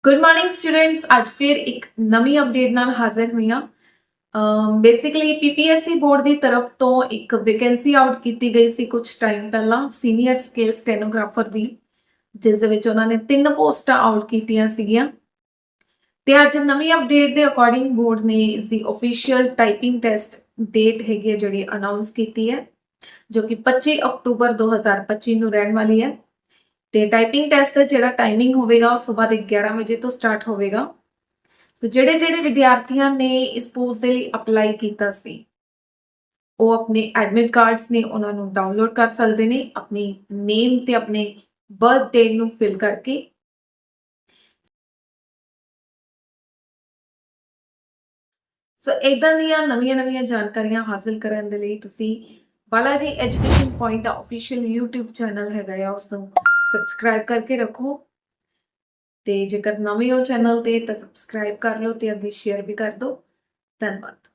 Good morning students. आज फिर एक नवी अपडेट नाल हाजिर हुई हाँ। बेसिकली पीपीएससी बोर्ड की तरफ तो एक वैकेंसी आउट की गई सी कुछ टाइम पहला सीनियर स्केल स्टेनोग्राफर की, जिस दे विच उन्होंने 3 पोस्टां आउट कीतियां सीगियां। ते अज नवी अपडेट के अकॉर्डिंग बोर्ड ने इसकी ऑफिशियल टाइपिंग टेस्ट डेट हैगी जिहड़ी अनाउंस की है, जो कि 25 अक्टूबर 2025 ਨੂੰ रहने वाली है। ਤੇ ਟਾਈਪਿੰਗ ਟੈਸਟ ਦਾ ਜਿਹੜਾ ਟਾਈਮਿੰਗ ਹੋਵੇਗਾ ਉਹ ਸਵੇਰ ਦੇ 11 ਵਜੇ ਤੋਂ ਸਟਾਰਟ ਹੋਵੇਗਾ। ਸੋ ਜਿਹੜੇ ਜਿਹੜੇ ਵਿਦਿਆਰਥੀਆਂ ਨੇ ਇਸ ਪੋਸਟ ਦੇ ਲਈ ਅਪਲਾਈ ਕੀਤਾ ਸੀ ਉਹ ਆਪਣੇ ਐਡਮਿਟ ਕਾਰਡਸ ਨੇ ਉਹਨਾਂ ਨੂੰ ਡਾਊਨਲੋਡ ਕਰ ਸਕਦੇ ਨੇ, ਆਪਣੀ ਨੇਮ ਤੇ ਆਪਣੇ ਬਰਥ ਡੇਟ ਨੂੰ ਫਿਲ ਕਰਕੇ। ਸੋ ਇਦਾਂ ਦੀਆਂ ਨਵੀਆਂ ਜਾਣਕਾਰੀਆਂ ਹਾਸਲ ਕਰਨ ਦੇ ਲਈ ਤੁਸੀਂ ਬਾਲਾਜੀ ਐਜੂਕੇਸ਼ਨ ਪੁਆਇੰਟ ਦਾ ਅਫੀਸ਼ੀਅਲ YouTube ਚੈਨਲ ਹੈਗਾ ਆ, ਉਸ ਨੂੰ ਸਬਸਕ੍ਰਾਈਬ ਕਰਕੇ ਰੱਖੋ। ਤੇ ਜੇਕਰ ਨਵੇਂ ਹੋ ਚੈਨਲ ਤੇ ਤਾਂ ਸਬਸਕ੍ਰਾਈਬ ਕਰ ਲਓ ਤੇ ਅੱਗੇ ਸ਼ੇਅਰ ਵੀ ਕਰ ਦਿਓ। ਧੰਨਵਾਦ।